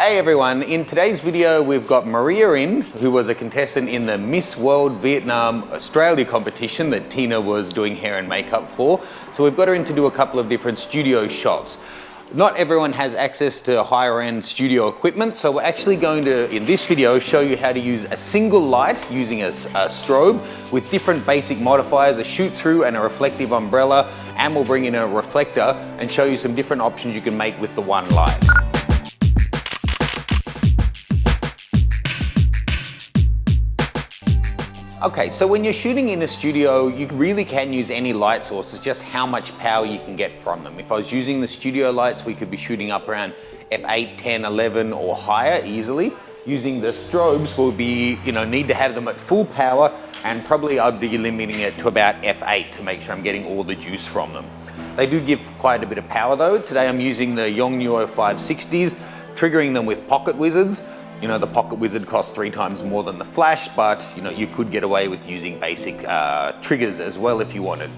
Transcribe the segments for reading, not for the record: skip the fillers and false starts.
Hey everyone, in today's video we've got Maria in, who was a contestant in the Miss World Vietnam Australia competition that Tina was doing hair and makeup for. So we've got her in to do a couple of different studio shots. Not everyone has access to higher end studio equipment, so we're actually going to, in this video, show you how to use a single light using a strobe with different basic modifiers, a shoot through and a reflective umbrella, and we'll bring in a reflector and show you some different options you can make with the one light. Okay, so when you're shooting in a studio, you really can use any light source. It's just how much power you can get from them. If I was using the studio lights, we could be shooting up around f8, 10, 11 or higher easily. Using the strobes, we'll be, need to have them at full power, and probably I'd be limiting it to about f8 to make sure I'm getting all the juice from them. They do give quite a bit of power though. Today I'm using the Yongnuo 560s, triggering them with pocket wizards. The pocket wizard costs 3 times more than the flash, but you could get away with using basic triggers as well if you wanted.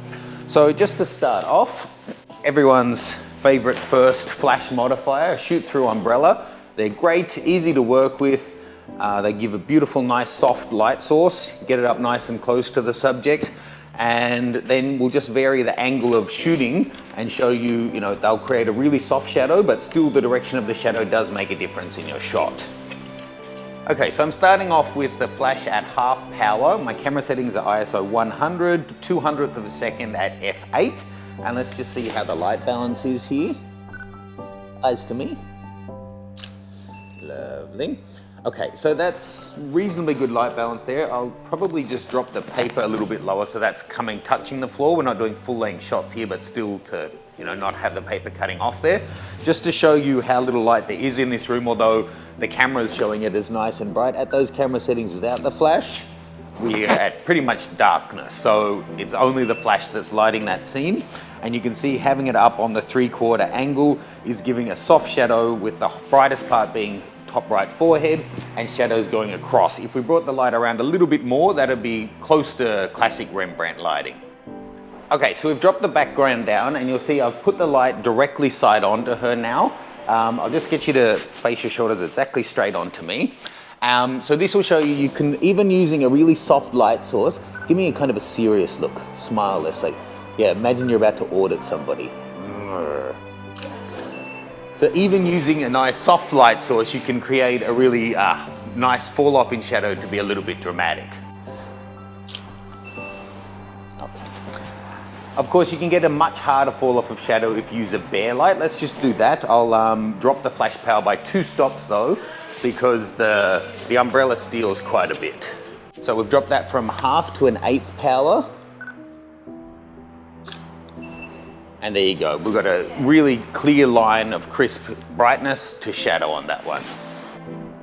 So just to start off, everyone's favorite first flash modifier, shoot through umbrella. They're great, easy to work with. They give a beautiful, nice, soft light source. Get it up nice and close to the subject. And then we'll just vary the angle of shooting and show you, they'll create a really soft shadow, but still the direction of the shadow does make a difference in your shot. Okay, so I'm starting off with the flash at half power. My camera settings are ISO 100, 200th of a second at f8. And let's just see how the light balance is here. Eyes to me. Lovely. Okay, so that's reasonably good light balance there. I'll probably just drop the paper a little bit lower so that's touching the floor. We're not doing full length shots here, but still to not have the paper cutting off there. Just to show you how little light there is in this room, although the camera is showing it as nice and bright. At those camera settings without the flash, we're at pretty much darkness. So it's only the flash that's lighting that scene. And you can see having it up on the 3/4 angle is giving a soft shadow with the brightest part being top right forehead and shadows going across. If we brought the light around a little bit more, that'd be close to classic Rembrandt lighting. Okay, so we've dropped the background down and you'll see I've put the light directly side on to her now. I'll just get you to face your shoulders exactly straight onto me. So this will show you can, even using a really soft light source, give me a kind of a serious look, smile, let's say. Yeah, imagine you're about to audit somebody. So even using a nice soft light source, you can create a really nice fall off in shadow to be a little bit dramatic. Of course, you can get a much harder fall off of shadow if you use a bare light. Let's just do that. I'll drop the flash power by 2 stops though, because the umbrella steals quite a bit. So we've dropped that from half to an 1/8 power. And there you go. We've got a really clear line of crisp brightness to shadow on that one.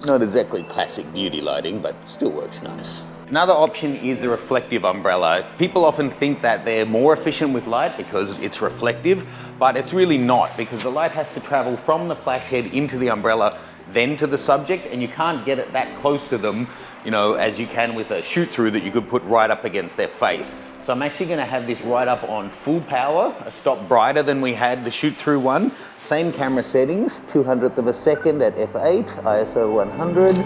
Not exactly classic beauty lighting, but still works nice. Another option is a reflective umbrella. People often think that they're more efficient with light because it's reflective, but it's really not, because the light has to travel from the flash head into the umbrella, then to the subject, and you can't get it that close to them, as you can with a shoot through that you could put right up against their face. So I'm actually gonna have this right up on full power, a stop brighter than we had the shoot through one. Same camera settings, 200th of a second at f8, ISO 100.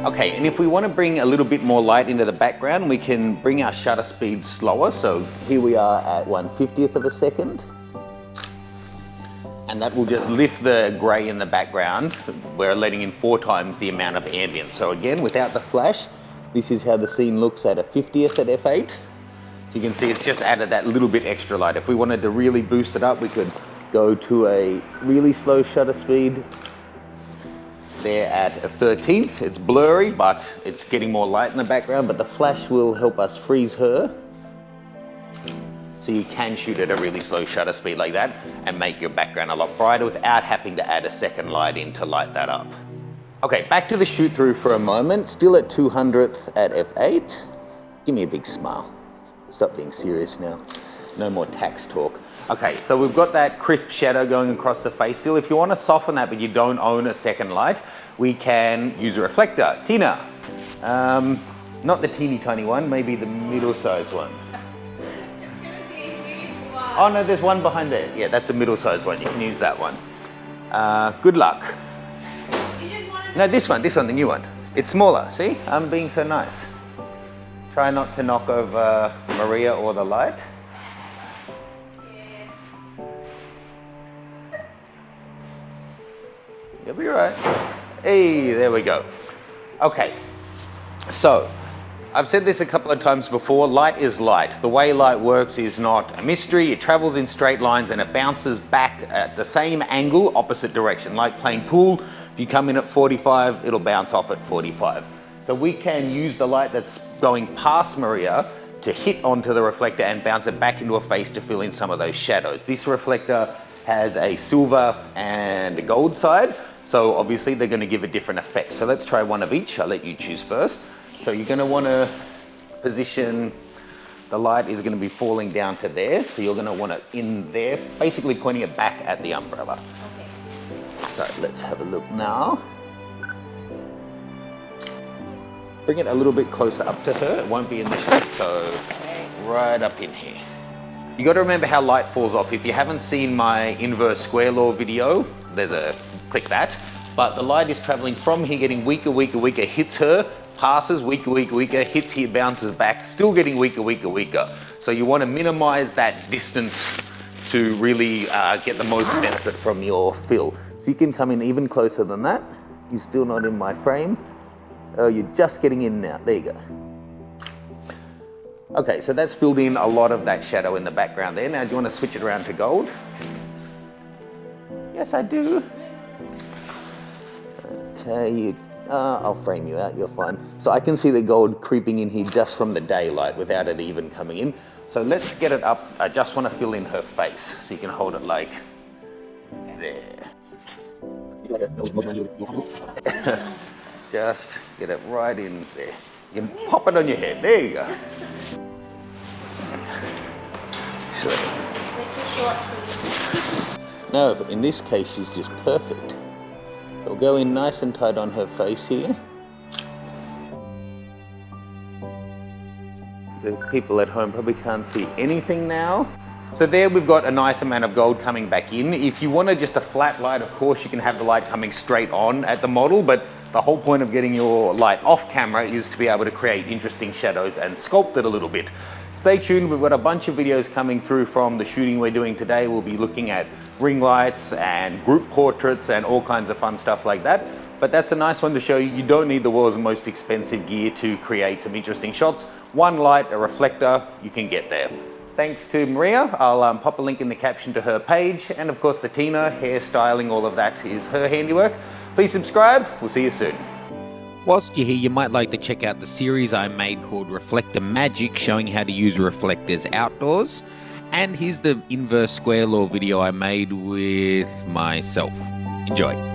Okay, and if we want to bring a little bit more light into the background, we can bring our shutter speed slower. So here we are at 1/50th of a second. And that will just lift the gray in the background. We're letting in 4 times the amount of ambient. So again, without the flash, this is how the scene looks at a 50th at f8. You can see it's just added that little bit extra light. If we wanted to really boost it up, we could go to a really slow shutter speed. There at a 13th, it's blurry, but it's getting more light in the background, but the flash will help us freeze her. So you can shoot at a really slow shutter speed like that and make your background a lot brighter without having to add a second light in to light that up. Okay, back to the shoot through for a moment, still at 200th at f8. Give me a big smile. Stop being serious now. No more tax talk. Okay, so we've got that crisp shadow going across the face still. If you want to soften that but you don't own a second light, we can use a reflector. Tina, not the teeny tiny one, maybe the middle-sized one. It's gonna be one. Oh no, there's one behind there. Yeah, that's a middle-sized one. You can use that one. Good luck. No, this one, the new one. It's smaller, see? I'm being so nice. Try not to knock over Maria or the light. You'll be right. Hey, there we go. Okay, so I've said this a couple of times before, light is light. The way light works is not a mystery. It travels in straight lines and it bounces back at the same angle, opposite direction. Like playing pool, if you come in at 45, it'll bounce off at 45. So we can use the light that's going past Maria to hit onto the reflector and bounce it back into her face to fill in some of those shadows. This reflector has a silver and a gold side, so obviously they're going to give a different effect. So let's try one of each. I'll let you choose first. So you're going to want to position, the light is going to be falling down to there, so you're going to want it in there, basically pointing it back at the umbrella. Okay. So let's have a look now. Bring it a little bit closer up to her, it won't be in the shade, so right up in here. You got to remember how light falls off. If you haven't seen my inverse square law video, there's a, click that. But the light is traveling from here, getting weaker, weaker, weaker, hits her, passes, weaker, weaker, weaker, hits here, bounces back, still getting weaker, weaker, weaker. So you want to minimize that distance to really get the most benefit from your fill. So you can come in even closer than that. You're still not in my frame. Oh, you're just getting in now. There you go. Okay, so that's filled in a lot of that shadow in the background there. Now, do you want to switch it around to gold? Yes, I do. Okay, I'll frame you out, you're fine. So I can see the gold creeping in here just from the daylight without it even coming in. So let's get it up. I just want to fill in her face. So you can hold it like there. Just get it right in there. You can pop it on your head. There you go. No, but in this case, she's just perfect. It'll go in nice and tight on her face here. The people at home probably can't see anything now. So there we've got a nice amount of gold coming back in. If you wanted just a flat light, of course, you can have the light coming straight on at the model, but the whole point of getting your light off camera is to be able to create interesting shadows and sculpt it a little bit. Stay tuned, we've got a bunch of videos coming through from the shooting we're doing today. We'll be looking at ring lights and group portraits and all kinds of fun stuff like that. But that's a nice one to show you. You don't need the world's most expensive gear to create some interesting shots. One light, a reflector, you can get there. Thanks to Maria. I'll pop a link in the caption to her page. And of course the Tina, hairstyling, all of that is her handiwork. Please subscribe, we'll see you soon. Whilst you're here, you might like to check out the series I made called Reflector Magic, showing how to use reflectors outdoors. And here's the inverse square law video I made with myself. Enjoy.